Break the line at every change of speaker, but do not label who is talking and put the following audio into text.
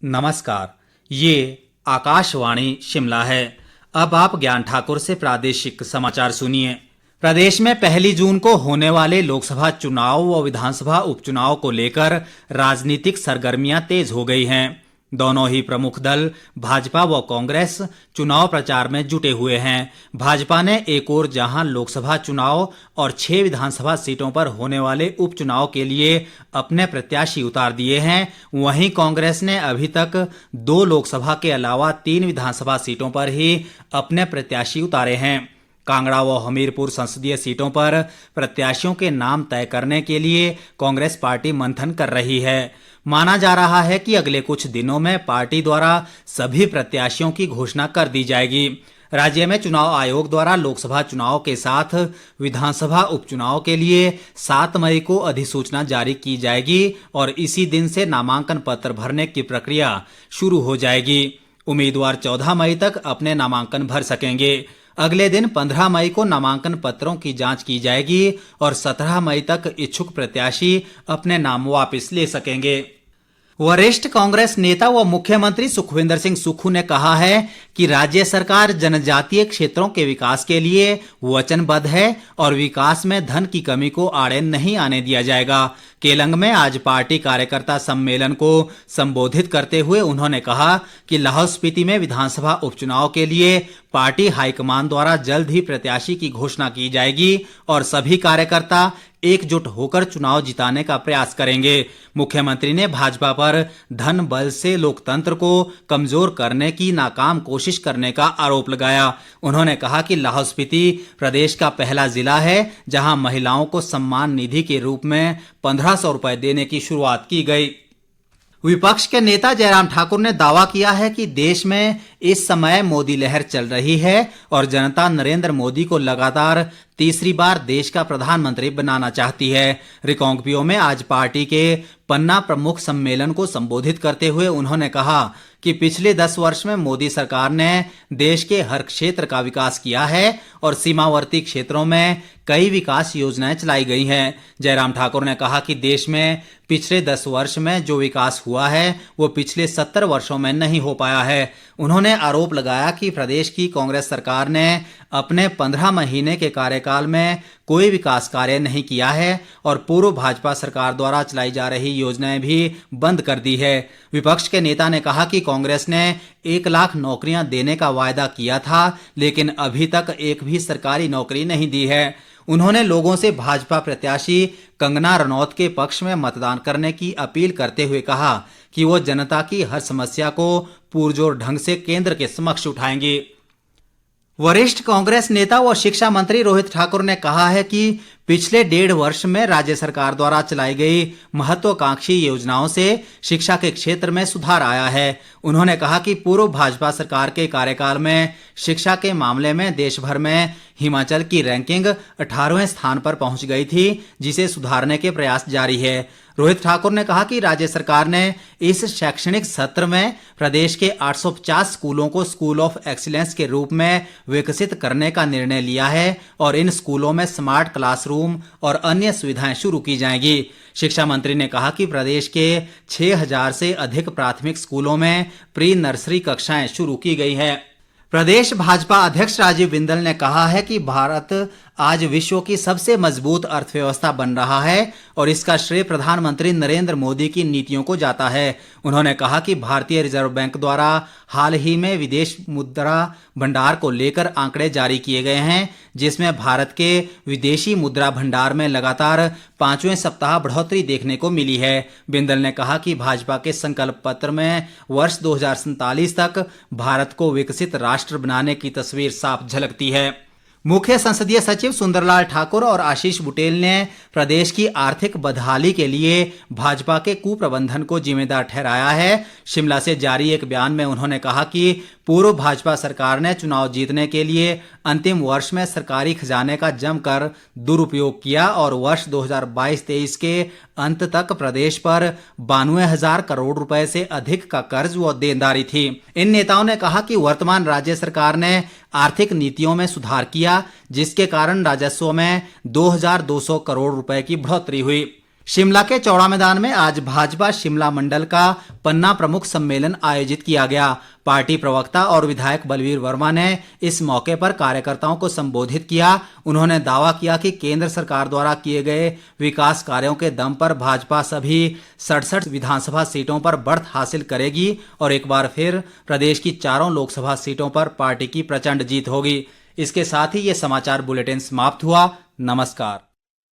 नमस्कार, ये आकाशवाणी शिमला है। अब आप ज्ञान ठाकुर से प्रादेशिक समाचार सुनिए। प्रदेश में 1 जून को होने वाले लोकसभा चुनाव व विधानसभा उपचुनाव को लेकर राजनीतिक सरगर्मियां तेज हो गई हैं। दोनों ही प्रमुख दल भाजपा व कांग्रेस चुनाव प्रचार में जुटे हुए हैं। भाजपा ने एक ओर जहां लोकसभा चुनाव और 6 विधानसभा सीटों पर होने वाले उपचुनाव के लिए अपने प्रत्याशी उतार दिए हैं, वहीं कांग्रेस ने अभी तक 2 लोकसभा के अलावा 3 विधानसभा सीटों पर ही अपने प्रत्याशी उतारे हैं। कांगड़ा व हमीरपुर संसदीय सीटों पर प्रत्याशियों के नाम तय करने के लिए कांग्रेस पार्टी मंथन कर रही है। माना जा रहा है कि अगले कुछ दिनों में पार्टी द्वारा सभी प्रत्याशियों की घोषणा कर दी जाएगी। राज्य में चुनाव आयोग द्वारा लोकसभा चुनाव के साथ विधानसभा उपचुनाव के लिए 7 मई को अधिसूचना जारी की जाएगी और इसी दिन से नामांकन पत्र भरने की प्रक्रिया शुरू हो जाएगी। उम्मीदवार 14 मई तक अपने नामांकन भर सकेंगे। अगले दिन 15 मई को नामांकन पत्रों की जांच की जाएगी और 17 मई तक इच्छुक प्रत्याशी अपने नाम वापस ले सकेंगे। वरिष्ठ कांग्रेस नेता व मुख्यमंत्री सुखविंदर सिंह सुक्खू ने कहा है कि राज्य सरकार जनजातीय क्षेत्रों के विकास के लिए वचनबद्ध है और विकास में धन की कमी को आड़े नहीं आने दिया जाएगा। केलंग में आज पार्टी कार्यकर्ता सम्मेलन को संबोधित करते हुए उन्होंने कहा कि लाहौल स्पीति में विधानसभा उपचुनाव के लिए पार्टी हाईकमान द्वारा जल्द ही प्रत्याशी की घोषणा की जाएगी और सभी कार्यकर्ता एकजुट होकर चुनाव जिताने का प्रयास करेंगे। मुख्यमंत्री ने भाजपा पर धन बल से लोकतंत्र को कमजोर करने की नाकाम कोशिश करने का आरोप लगाया। उन्होंने कहा कि लाहौल स्पीति प्रदेश का पहला जिला है जहां महिलाओं को सम्मान निधि के रूप में 1500 रुपए देने की शुरुआत की गई। विपक्ष के नेता जयराम ठाकुर ने दावा किया है कि देश में इस समय मोदी लहर चल रही है और जनता नरेंद्र मोदी को लगातार तीसरी बार देश का प्रधानमंत्री बनाना चाहती है। रिकांगपिओ में आज पार्टी के पन्ना प्रमुख सम्मेलन को संबोधित करते हुए उन्होंने कहा कि पिछले 10 वर्ष में मोदी सरकार ने देश के हर क्षेत्र का विकास किया है और सीमावर्ती क्षेत्रों में कई विकास योजनाएं चलाई गई हैं। जयराम ठाकुर ने कहा कि देश में पिछले 10 वर्ष में जो विकास हुआ है वो पिछले 70 वर्षों में नहीं हो पाया है। उन्होंने आरोप लगाया कि प्रदेश की कांग्रेस सरकार ने अपने 15 महीने के कार्यकाल में कोई विकास कार्य नहीं किया है और पूर्व भाजपा सरकार द्वारा चलाई जा रही योजनाएं भी बंद कर दी है। विपक्ष के नेता ने कहा कि कांग्रेस ने 1 लाख नौकरियां देने का वायदा किया था, लेकिन अभी तक एक भी सरकारी नौकरी नहीं दी है। उन्होंने लोगों से भाजपा प्रत्याशी कंगना रनौत के पक्ष में मतदान करने की अपील करते हुए कहा कि वो जनता की हर समस्या को पुरजोर ढंग से केंद्र के समक्ष उठाएंगे। वरिष्ठ कांग्रेस नेता व शिक्षा मंत्री रोहित ठाकुर ने कहा है कि पिछले 1.5 वर्ष में राज्य सरकार द्वारा चलाई गई महत्वाकांक्षी योजनाओं से शिक्षा के क्षेत्र में सुधार आया है। उन्होंने कहा कि पूर्व भाजपा सरकार के कार्यकाल में शिक्षा के मामले में देश भर में हिमाचल की रैंकिंग 18वें स्थान पर पहुंच गई थी, जिसे सुधारने के प्रयास जारी है। रोहित ठाकुर ने कहा कि राज्य सरकार ने इस शैक्षणिक सत्र में प्रदेश के 850 स्कूलों को स्कूल ऑफ एक्सीलेंस के रूप में विकसित करने का निर्णय लिया है और इन स्कूलों में स्मार्ट क्लासरूम और अन्य सुविधाएं शुरू की जाएंगी। शिक्षा मंत्री ने कहा कि प्रदेश के 6000 से अधिक प्राथमिक स्कूलों में प्री नर्सरी कक्षाएं शुरू की गई है। प्रदेश भाजपा अध्यक्ष राजीव बिंदल ने कहा है कि भारत आज विश्व की सबसे मजबूत अर्थव्यवस्था बन रहा है और इसका श्रेय प्रधानमंत्री नरेंद्र मोदी की नीतियों को जाता है। उन्होंने कहा कि भारतीय रिजर्व बैंक द्वारा हाल ही में विदेश मुद्रा भंडार को लेकर आंकड़े जारी किए गए हैं, जिसमें भारत के विदेशी मुद्रा भंडार में लगातार 5वें सप्ताह बढ़ोतरी देखने को मिली है। बिंदल ने कहा कि भाजपा के संकल्प पत्र में वर्ष 2047 तक भारत को विकसित राष्ट्र बनाने की तस्वीर साफ झलकती है। मुख्य संसदीय सचिव सुंदरलाल ठाकुर और आशीष बुटेल ने प्रदेश की आर्थिक बदहाली के लिए भाजपा के कुप्रबंधन को जिम्मेदार ठहराया है। शिमला से जारी एक बयान में उन्होंने कहा कि पूर्व भाजपा सरकार ने चुनाव जीतने के लिए अंतिम वर्ष में सरकारी खजाने का जमकर दुरुपयोग किया और वर्ष 2022-23 के अंत तक प्रदेश पर 92,000 करोड़ रुपए से अधिक का कर्ज व देनदारी थी। इन नेताओं ने कहा कि वर्तमान राज्य सरकार ने आर्थिक नीतियों में सुधार किया, जिसके कारण राजस्व में 2,200 करोड़ रुपए की बढ़ोतरी हुई। शिमला के चौड़ा मैदान में आज भाजपा शिमला मंडल का पन्ना प्रमुख सम्मेलन आयोजित किया गया। पार्टी प्रवक्ता और विधायक बलवीर वर्मा ने इस मौके पर कार्यकर्ताओं को संबोधित किया। उन्होंने दावा किया कि केंद्र सरकार द्वारा किए गए विकास कार्यों के दम पर भाजपा सभी 67 विधानसभा सीटों पर बढ़त हासिल करेगी और एक बार फिर प्रदेश की चारों लोकसभा सीटों पर पार्टी की प्रचंड जीत होगी। इसके साथ ही ये समाचार बुलेटिन समाप्त हुआ। नमस्कार।